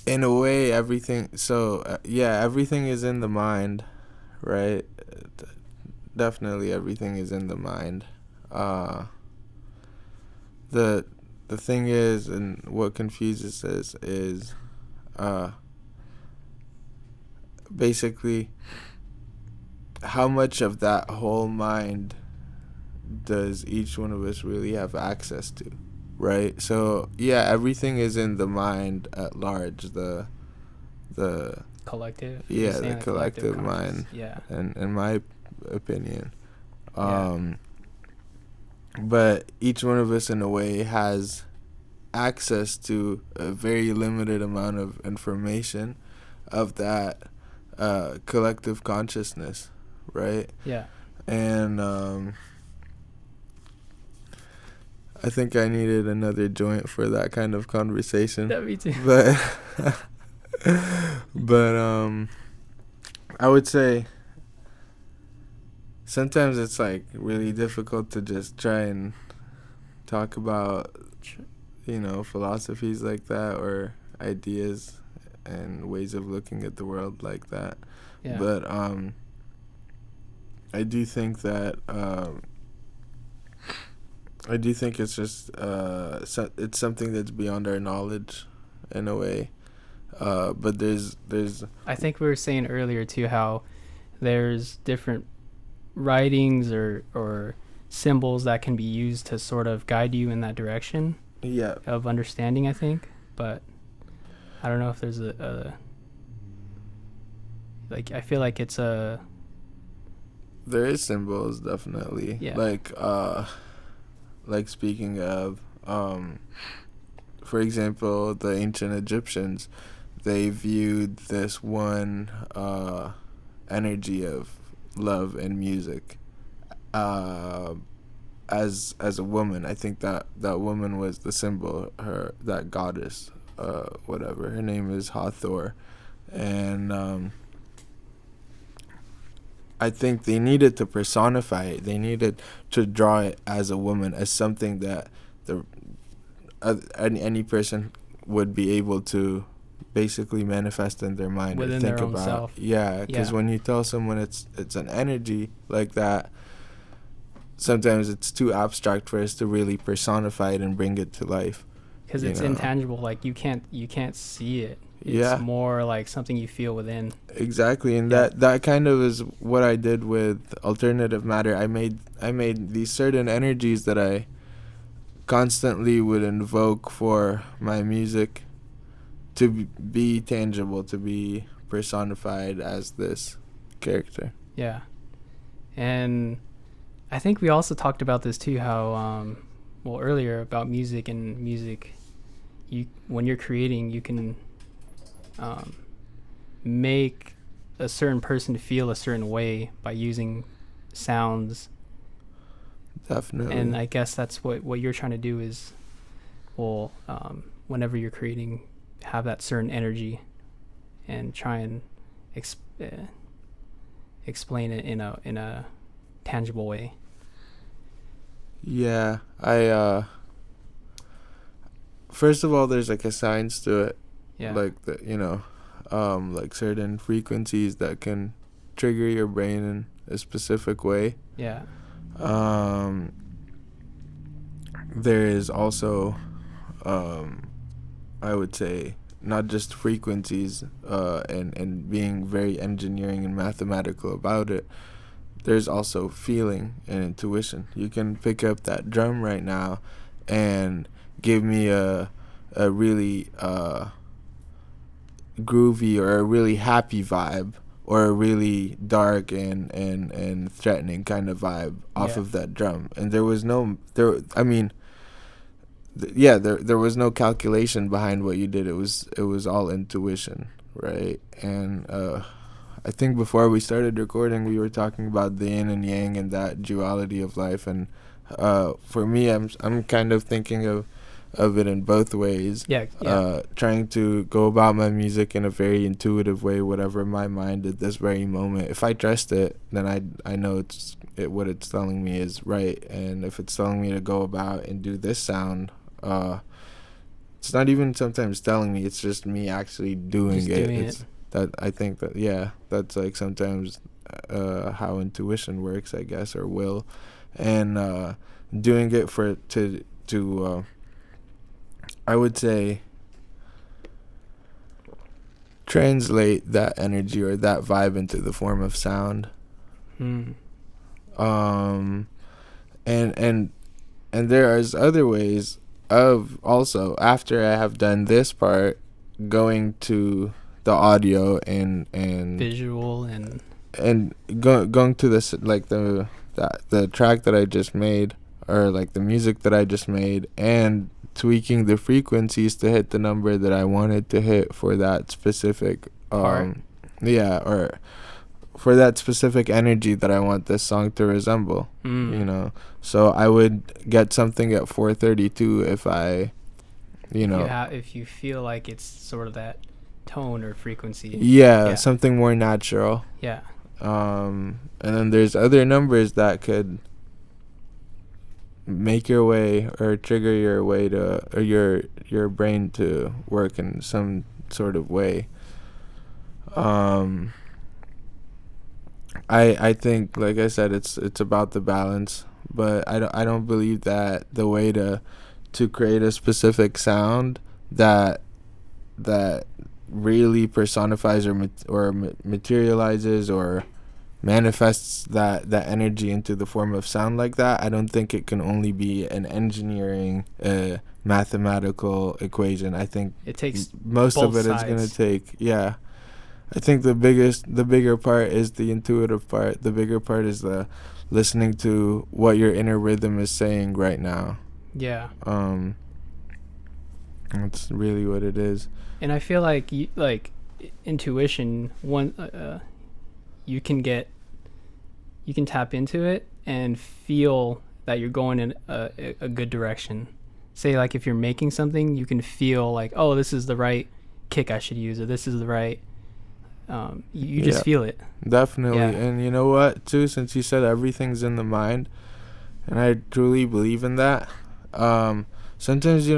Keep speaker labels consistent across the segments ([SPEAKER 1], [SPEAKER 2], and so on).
[SPEAKER 1] In a way, everything. So yeah, everything is in the mind, right? Definitely, everything is in the mind. Uh, the the thing is, and what confuses us is, uh, basically, how much of that whole mind does each one of us really have access to, right? So yeah, everything is in the mind at large. The
[SPEAKER 2] Collective. You're just
[SPEAKER 1] Yeah, the
[SPEAKER 2] saying the collective
[SPEAKER 1] collective
[SPEAKER 2] conscious.
[SPEAKER 1] mind,
[SPEAKER 2] Yeah.
[SPEAKER 1] and in my opinion.
[SPEAKER 2] Yeah.
[SPEAKER 1] Um, but each one of us, in a way, has access to a very limited amount of information of that collective consciousness, right?
[SPEAKER 2] Yeah.
[SPEAKER 1] And I think I needed another joint for that kind of conversation,
[SPEAKER 2] Yeah, me too.
[SPEAKER 1] but but I would say sometimes it's like really difficult to just try and talk about, philosophies like that, or ideas and ways of looking at the world like that.
[SPEAKER 2] Yeah.
[SPEAKER 1] But I do think that I do think it's just it's something that's beyond our knowledge, in a way. But there's
[SPEAKER 2] I think we were saying earlier too how there's different writings or symbols that can be used to sort of guide you in that direction
[SPEAKER 1] yeah,
[SPEAKER 2] of understanding, I think. But I don't know if there's a like, I feel like it's a,
[SPEAKER 1] there is symbols, definitely,
[SPEAKER 2] yeah.
[SPEAKER 1] like speaking of for example, the ancient Egyptians, they viewed this one energy of love and music uh, as a woman. I think that woman was the symbol, her, that goddess, whatever. Her name is Hathor, and I think they needed to personify it. They needed to draw it as a woman, as something that the any person would be able to basically manifest in their mind or
[SPEAKER 2] Within
[SPEAKER 1] think
[SPEAKER 2] their own
[SPEAKER 1] about.
[SPEAKER 2] self.
[SPEAKER 1] Yeah, because
[SPEAKER 2] Yeah.
[SPEAKER 1] when you tell someone it's an energy like that, sometimes it's too abstract for us to really personify it and bring it to life.
[SPEAKER 2] Because
[SPEAKER 1] You
[SPEAKER 2] it's
[SPEAKER 1] know?
[SPEAKER 2] intangible. Like you can't see it. It's
[SPEAKER 1] Yeah,
[SPEAKER 2] more like something you feel within.
[SPEAKER 1] exactly. And
[SPEAKER 2] Yeah.
[SPEAKER 1] that kind of is what I did with alternative matter. I made these certain energies that I constantly would invoke for my music to be tangible, to be personified as this character.
[SPEAKER 2] Yeah. And I think we also talked about this too, how well, earlier, about music. And music, you, when you're creating, you can um, make a certain person feel a certain way by using sounds. And
[SPEAKER 1] Definitely.
[SPEAKER 2] I guess that's what you're trying to do is, well, whenever you're creating, have that certain energy and try and exp- uh, explain it in a tangible way.
[SPEAKER 1] Yeah, I first of all, there's like a science to it,
[SPEAKER 2] Yeah.
[SPEAKER 1] like like certain frequencies that can trigger your brain in a specific way.
[SPEAKER 2] Yeah.
[SPEAKER 1] Um, there is also, um, I would say, not just frequencies, and being very engineering and mathematical about it. There's also feeling and intuition. You can pick up that drum right now and give me a really groovy or a really happy vibe, or a really dark and threatening kind of vibe off
[SPEAKER 2] Yeah.
[SPEAKER 1] of that drum. And there was no there I mean yeah, there was no calculation behind what you did. It was all intuition, right? And I think before we started recording, we were talking about the yin and yang and that duality of life. And for me, I'm kind of thinking of it in both ways.
[SPEAKER 2] Yeah. Yeah.
[SPEAKER 1] Trying to go about my music in a very intuitive way, whatever my mind at this very moment. If I trust it, then I know what it's telling me is right. And if it's telling me to go about and do this sound, it's not even sometimes telling me, it's just me actually doing
[SPEAKER 2] Just
[SPEAKER 1] it.
[SPEAKER 2] doing
[SPEAKER 1] It's
[SPEAKER 2] it.
[SPEAKER 1] that I think that, yeah, that's like sometimes how intuition works, I guess, or will. And doing it for to I would say translate that energy or that vibe into the form of sound.
[SPEAKER 2] Hmm.
[SPEAKER 1] um and there is other ways of also, after I have done this part, going to the audio
[SPEAKER 2] Visual
[SPEAKER 1] and going to this, like the track that I just made, or like the music that I just made, and tweaking the frequencies to hit the number that I wanted to hit for that specific
[SPEAKER 2] part.
[SPEAKER 1] yeah, or for that specific energy that I want this song to resemble,
[SPEAKER 2] Mm.
[SPEAKER 1] you know. So I would get something at 432 if I, you know,
[SPEAKER 2] If you feel like it's sort of that tone or frequency.
[SPEAKER 1] yeah,
[SPEAKER 2] Yeah.
[SPEAKER 1] something more natural.
[SPEAKER 2] Yeah.
[SPEAKER 1] And then there's other numbers that could make your way or trigger your way to, or your brain to work in some sort of way. I think, like I said, it's about the balance, but I don't believe that the way to create a specific sound that really personifies or materializes or manifests that energy into the form of sound like that. I don't think it can only be an engineering mathematical equation. I think
[SPEAKER 2] It takes
[SPEAKER 1] most of
[SPEAKER 2] both
[SPEAKER 1] it is going to
[SPEAKER 2] sides.
[SPEAKER 1] take, yeah. I think the bigger part is the intuitive part. The bigger part is the listening to what your inner rhythm is saying right now.
[SPEAKER 2] Yeah.
[SPEAKER 1] That's really what it is.
[SPEAKER 2] And I feel like intuition, you can tap into it and feel that you're going in a good direction. Say, like, if you're making something, you can feel like, oh, this is the right kick I should use, or this is the right. You just feel it.
[SPEAKER 1] Definitely.
[SPEAKER 2] Yeah.
[SPEAKER 1] And you know what, too, since you said everything's in the mind, and I truly believe in that, sometimes,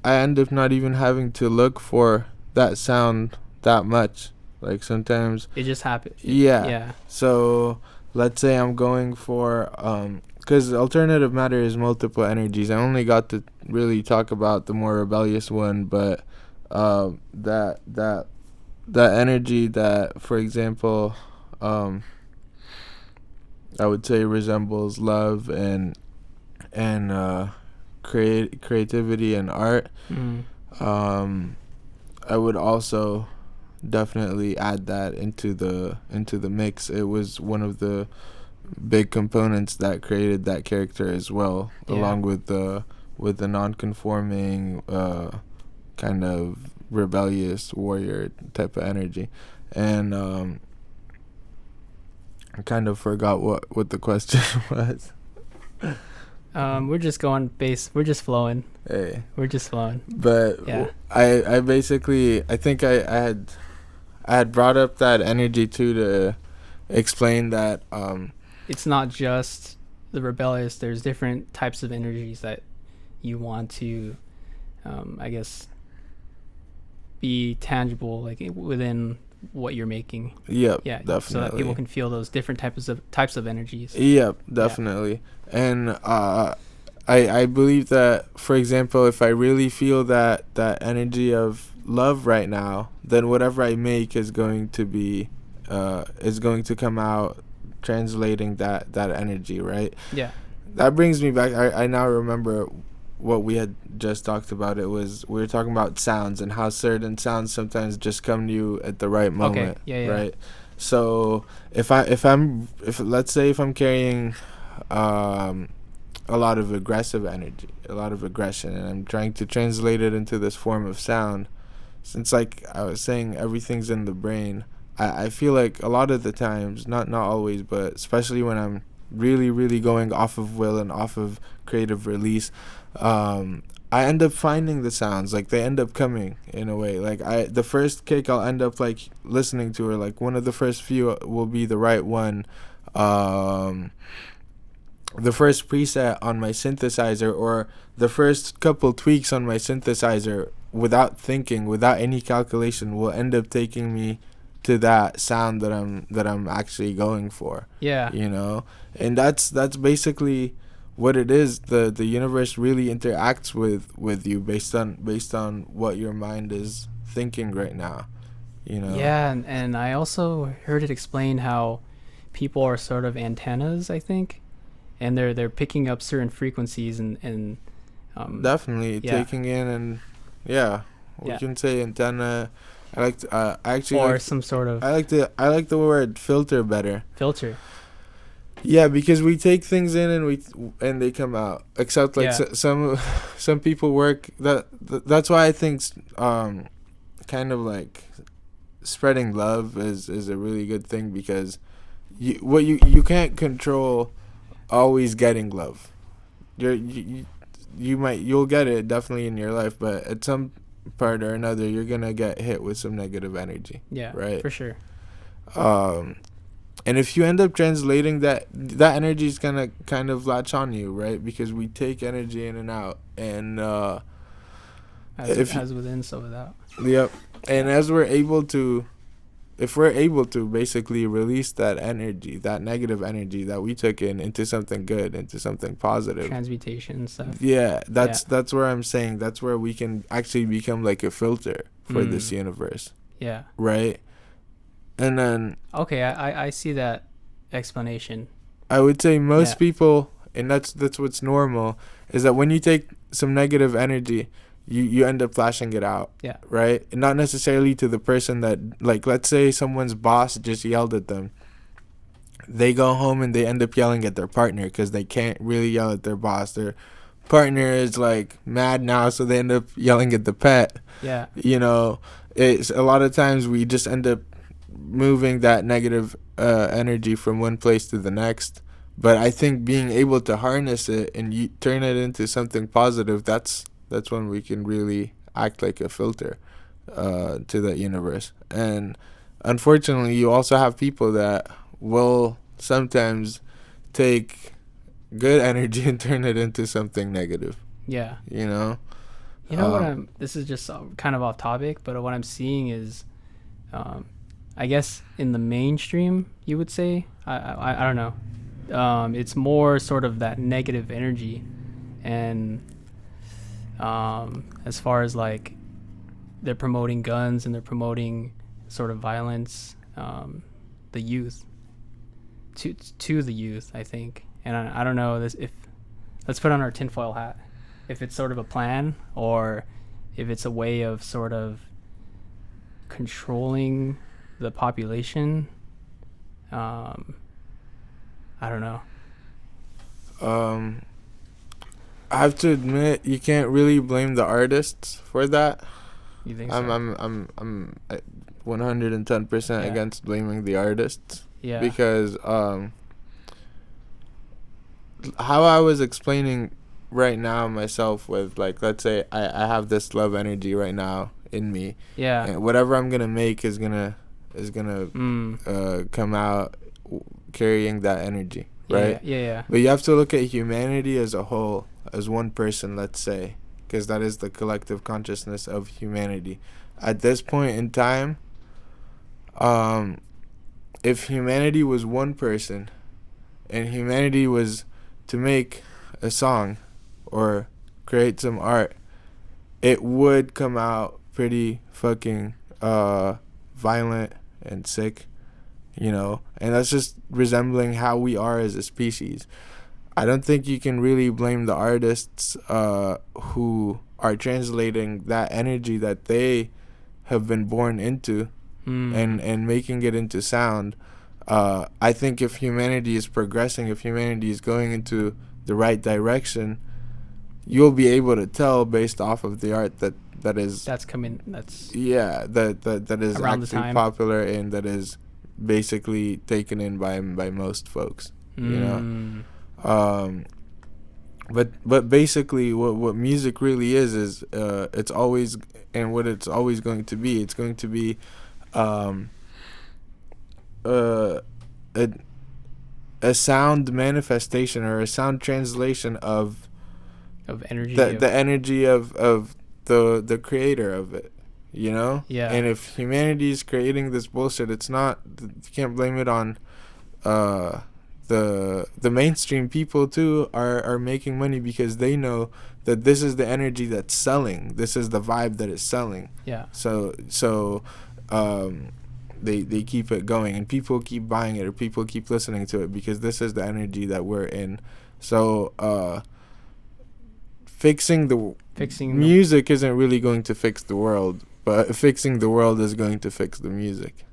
[SPEAKER 1] I end up not even having to look for that sound that much. Like, sometimes,
[SPEAKER 2] It just happens.
[SPEAKER 1] yeah.
[SPEAKER 2] Yeah.
[SPEAKER 1] So let's say I'm going for because alternative matter is multiple energies. I only got to really talk about the more rebellious one, but that energy that, for example, I would say resembles love and creativity and art.
[SPEAKER 2] Mm.
[SPEAKER 1] I would also definitely add that into the mix. It was one of the big components that created that character as well,
[SPEAKER 2] Yeah.
[SPEAKER 1] along with the non-conforming kind of rebellious warrior type of energy. And I kind of forgot what the question was.
[SPEAKER 2] We're just going base. We're just flowing.
[SPEAKER 1] Hey,
[SPEAKER 2] We're just flowing.
[SPEAKER 1] but
[SPEAKER 2] Yeah.
[SPEAKER 1] I basically, I think I had brought up that energy too, to explain that
[SPEAKER 2] It's not just the rebellious. There's different types of energies that you want to, I guess, be tangible, like within what you're making.
[SPEAKER 1] yep,
[SPEAKER 2] Yeah.
[SPEAKER 1] definitely,
[SPEAKER 2] So that people can feel those different types of energies.
[SPEAKER 1] yep, definitely. And I believe that, for example, if I really feel that energy of love right now, then whatever I make is going to come out translating that energy, right?
[SPEAKER 2] Yeah.
[SPEAKER 1] That brings me back. I now remember what we had just talked about. It was, we were talking about sounds and how certain sounds sometimes just come to you at the right moment.
[SPEAKER 2] Yeah.
[SPEAKER 1] Right. So if let's say if I'm carrying a lot of aggressive energy, a lot of aggression, and I'm trying to translate it into this form of sound, since, like I was saying, everything's in the brain. I feel like a lot of the times, not always, but especially when I'm really, really going off of will and off of creative release, I end up finding the sounds, like they end up coming in a way. Like the first kick I'll end up like listening to, or like one of the first few will be the right one. The first preset on my synthesizer, or the first couple tweaks on my synthesizer without thinking, without any calculation, will end up taking me to that sound that I'm actually going for.
[SPEAKER 2] Yeah.
[SPEAKER 1] You know, and that's basically what it is. The universe really interacts with you based on what your mind is thinking right now. You know.
[SPEAKER 2] Yeah, and I also heard it explain how people are sort of antennas, I think, and they're picking up certain frequencies and
[SPEAKER 1] Definitely
[SPEAKER 2] yeah.
[SPEAKER 1] taking in, and yeah, we
[SPEAKER 2] Yeah.
[SPEAKER 1] can say antenna. I like to, I actually
[SPEAKER 2] Or
[SPEAKER 1] like
[SPEAKER 2] some sort of
[SPEAKER 1] I like the word filter better.
[SPEAKER 2] filter.
[SPEAKER 1] Yeah, because we take things in and they come out. Except like
[SPEAKER 2] Yeah.
[SPEAKER 1] some people work that's why I think kind of like spreading love is a really good thing, because you can't control always getting love. You'll get it definitely in your life, but at some part or another you're gonna get hit with some negative energy.
[SPEAKER 2] Yeah,
[SPEAKER 1] right?
[SPEAKER 2] for sure.
[SPEAKER 1] And if you end up translating that energy is gonna kind of latch on you, right? Because we take energy in and out, and
[SPEAKER 2] As within, so without.
[SPEAKER 1] yep. And as if we're able to basically release that energy, that negative energy that we took into something good, into something positive,
[SPEAKER 2] Transmutation and stuff.
[SPEAKER 1] yeah, that's where I'm saying that's where we can actually become like a filter for this universe,
[SPEAKER 2] Yeah.
[SPEAKER 1] right? And then
[SPEAKER 2] Okay, I see that explanation.
[SPEAKER 1] I would say most people, and that's what's normal, is that when you take some negative energy, you end up flashing it out.
[SPEAKER 2] Yeah.
[SPEAKER 1] Right? And not necessarily to the person that, like, let's say someone's boss just yelled at them. They go home and they end up yelling at their partner because they can't really yell at their boss. Their partner is like mad now, so they end up yelling at the pet.
[SPEAKER 2] Yeah.
[SPEAKER 1] You know, it's a lot of times we just end up moving that negative energy from one place to the next. But I think being able to harness it and turn it into something positive, that's when we can really act like a filter to that universe. And unfortunately, you also have people that will sometimes take good energy and turn it into something negative.
[SPEAKER 2] Yeah.
[SPEAKER 1] You know?
[SPEAKER 2] What this is just kind of off topic, but what I'm seeing is, I guess in the mainstream, you would say, I don't know. It's more sort of that negative energy. And as far as like they're promoting guns and they're promoting sort of violence, the youth to the youth, I think. And I don't know this, if let's put on our tinfoil hat, if it's sort of a plan or if it's a way of sort of controlling the population. I don't know.
[SPEAKER 1] I have to admit, you can't really blame the artists for that.
[SPEAKER 2] You think so?
[SPEAKER 1] I'm 110% against blaming the artists.
[SPEAKER 2] Yeah.
[SPEAKER 1] Because how I was explaining right now myself with, like, let's say I have this love energy right now in me.
[SPEAKER 2] Yeah.
[SPEAKER 1] And whatever I'm gonna make is gonna come out carrying that energy, right?
[SPEAKER 2] Yeah.
[SPEAKER 1] But you have to look at humanity as a whole, as one person, let's say, because that is the collective consciousness of humanity. At this point in time, if humanity was one person, and humanity was to make a song or create some art, it would come out pretty fucking violent and sick, and that's just resembling how we are as a species. I don't think you can really blame the artists who are translating that energy that they have been born into and making it into sound. I think if humanity is progressing, if humanity is going into the right direction, you'll be able to tell based off of the art that is that is actually popular and that is basically taken in by most folks. But basically what music really is it's always, and what it's always going to be, it's going to be a sound manifestation or a sound translation of
[SPEAKER 2] energy,
[SPEAKER 1] the energy of the creator of it, you know.
[SPEAKER 2] Yeah.
[SPEAKER 1] And if humanity is creating this bullshit, it's not, you can't blame it on the mainstream people too are making money because they know that this is the energy that's selling, this is the vibe that is selling.
[SPEAKER 2] Yeah.
[SPEAKER 1] So they keep it going, and people keep buying it, or people keep listening to it because this is the energy that we're in. So fixing the music isn't really going to fix the world, but fixing the world is going to fix the music.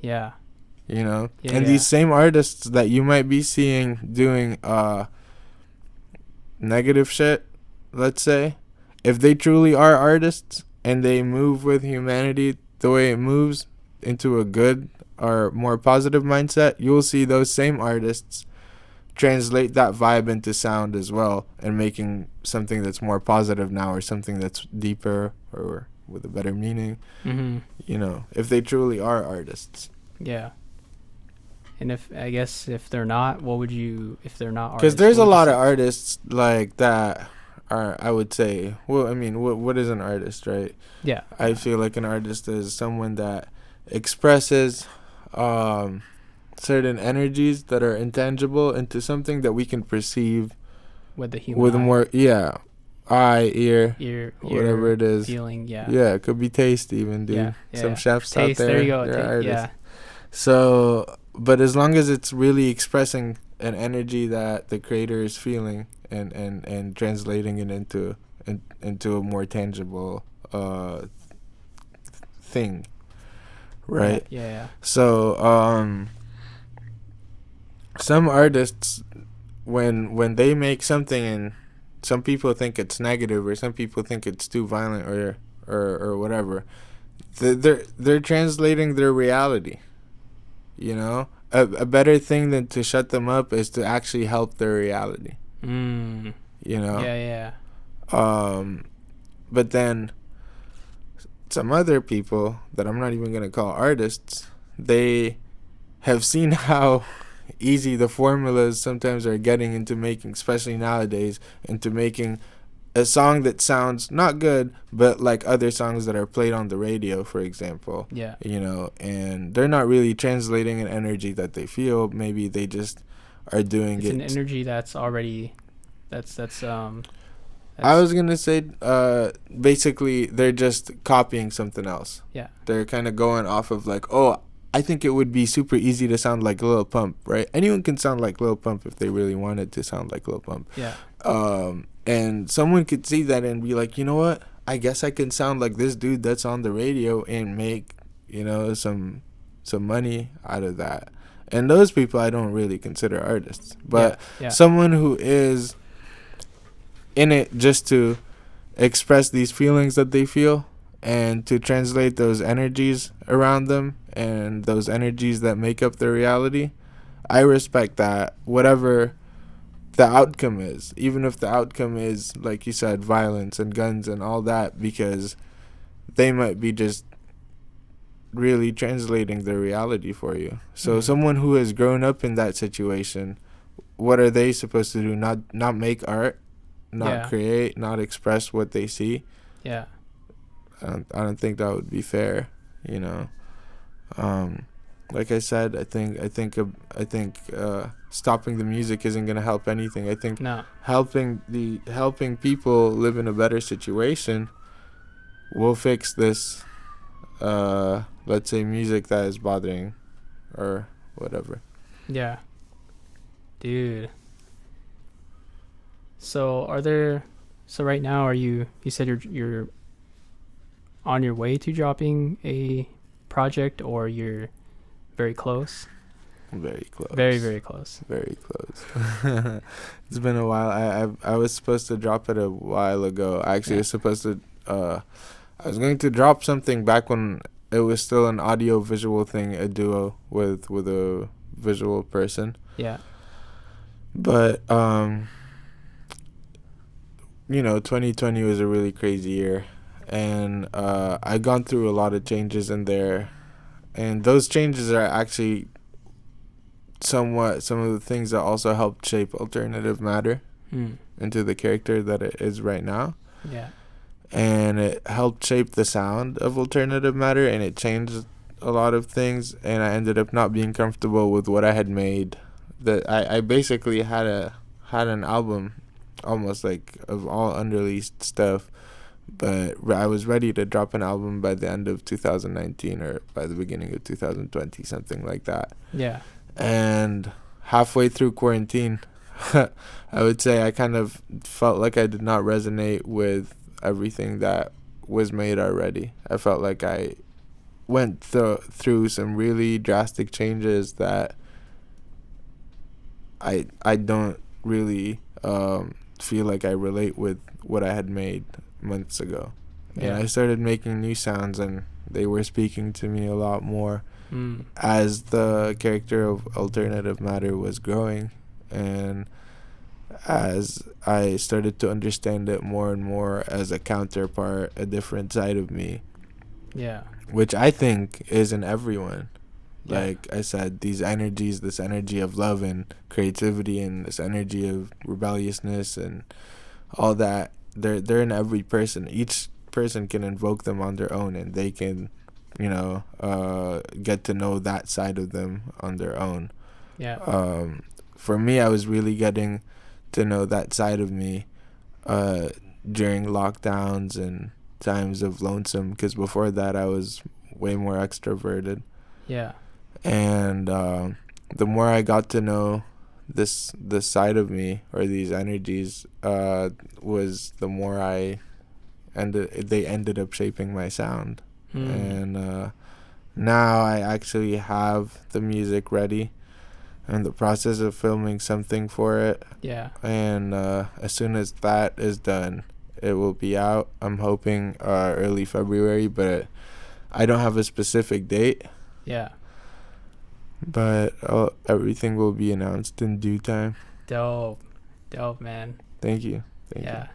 [SPEAKER 2] Yeah.
[SPEAKER 1] You know?
[SPEAKER 2] Yeah,
[SPEAKER 1] and these same artists that you might be seeing doing negative shit, let's say, if they truly are artists and they move with humanity the way it moves into a good or more positive mindset, you'll see those same artists translate that vibe into sound as well, and making something that's more positive now, or something that's deeper or with a better meaning. You know, if they truly are artists.
[SPEAKER 2] Yeah. And if they're not, what would you, if they're not artists?
[SPEAKER 1] Because there's a lot of artists like that are, I would say, well, I mean, what is an artist, right?
[SPEAKER 2] Yeah.
[SPEAKER 1] I feel like an artist is someone that expresses certain energies that are intangible into something that we can perceive
[SPEAKER 2] with the human
[SPEAKER 1] with
[SPEAKER 2] eye.
[SPEAKER 1] more, eye, ear, whatever it is.
[SPEAKER 2] Feeling, yeah.
[SPEAKER 1] Yeah, it could be taste even, dude. Some chefs
[SPEAKER 2] taste,
[SPEAKER 1] out there,
[SPEAKER 2] there you go.
[SPEAKER 1] they're artists.
[SPEAKER 2] Yeah.
[SPEAKER 1] So, but as long as it's really expressing an energy that the creator is feeling, and translating it into a more tangible thing, right?
[SPEAKER 2] Yeah.
[SPEAKER 1] So, some artists, when they make something and some people think it's negative, or some people think it's too violent, or whatever, they're translating their reality. You know, a better thing than to shut them up is to actually help their reality. You know.
[SPEAKER 2] Yeah.
[SPEAKER 1] But then some other people that I'm not even gonna call artists, they have seen how easy the formulas sometimes are getting into making, especially nowadays, into making a song that sounds not good, but like other songs that are played on the radio, for example.
[SPEAKER 2] Yeah.
[SPEAKER 1] You know, and they're not really translating an energy that they feel. Maybe they just are doing
[SPEAKER 2] it's an energy that's already, that's
[SPEAKER 1] I was gonna say, basically they're just copying something else.
[SPEAKER 2] Yeah.
[SPEAKER 1] They're kind of going off of like, oh, I think it would be super easy to sound like Lil Pump, right? Anyone can sound like Lil Pump if they really wanted to sound like Lil Pump.
[SPEAKER 2] Yeah.
[SPEAKER 1] And someone could see that and be like, you know what? I guess I can sound like this dude that's on the radio and make, you know, some money out of that. And those people I don't really consider artists. But someone who is in it just to express these feelings that they feel, and to translate those energies around them and those energies that make up their reality, I respect that, whatever the outcome is, even if the outcome is, like you said, violence and guns and all that, because they might be just really translating their reality for you. So someone who has grown up in that situation, what are they supposed to do? Not make art, not create, not express what they see?
[SPEAKER 2] Yeah.
[SPEAKER 1] I don't think that would be fair, you know. Like I said, I think stopping the music isn't gonna help anything. I think helping people live in a better situation will fix this. Let's say music that is bothering, or whatever.
[SPEAKER 2] Yeah. Dude. So right now you said you're on your way to dropping a project, or you're very close?
[SPEAKER 1] Very close.
[SPEAKER 2] Very, very close.
[SPEAKER 1] Very close. It's been a while. I was supposed to drop it a while ago. I actually was supposed to I was going to drop something back when it was still an audio visual thing, a duo with a visual person.
[SPEAKER 2] Yeah.
[SPEAKER 1] But you know, 2020 was a really crazy year, and I gone through a lot of changes in there, and those changes are actually somewhat some of the things that also helped shape Alternative Matter into the character that it is right now.
[SPEAKER 2] Yeah.
[SPEAKER 1] And it helped shape the sound of Alternative Matter, and it changed a lot of things, and I ended up not being comfortable with what I had made. That I basically had an album almost like of all unreleased stuff, but I was ready to drop an album by the end of 2019 or by the beginning of 2020, something like that.
[SPEAKER 2] Yeah.
[SPEAKER 1] And halfway through quarantine, I would say I kind of felt like I did not resonate with everything that was made already. I felt like I went through some really drastic changes that I don't really feel like I relate with what I had made months ago. And
[SPEAKER 2] Yeah.
[SPEAKER 1] I started making new sounds, and they were speaking to me a lot more as the character of Alternative Matter was growing, and as I started to understand it more and more as a counterpart, a different side of me,
[SPEAKER 2] Yeah.
[SPEAKER 1] which I think is in everyone.
[SPEAKER 2] Yeah.
[SPEAKER 1] Like I said, these energies, this energy of love and creativity, and this energy of rebelliousness and all that, they're in every person. Each person can invoke them on their own, and they can, get to know that side of them on their own.
[SPEAKER 2] Yeah.
[SPEAKER 1] For me, I was really getting to know that side of me uh, during lockdowns and times of lonesome, because before that I was way more extroverted.
[SPEAKER 2] Yeah.
[SPEAKER 1] And the more I got to know this side of me, or these energies, was the more they ended up shaping my sound. And now I actually have the music ready. I'm in the process of filming something for it.
[SPEAKER 2] Yeah.
[SPEAKER 1] And as soon as that is done, it will be out. I'm hoping early February, but I don't have a specific date.
[SPEAKER 2] Yeah.
[SPEAKER 1] But everything will be announced in due time.
[SPEAKER 2] Dope, man.
[SPEAKER 1] Thank you.
[SPEAKER 2] Yeah.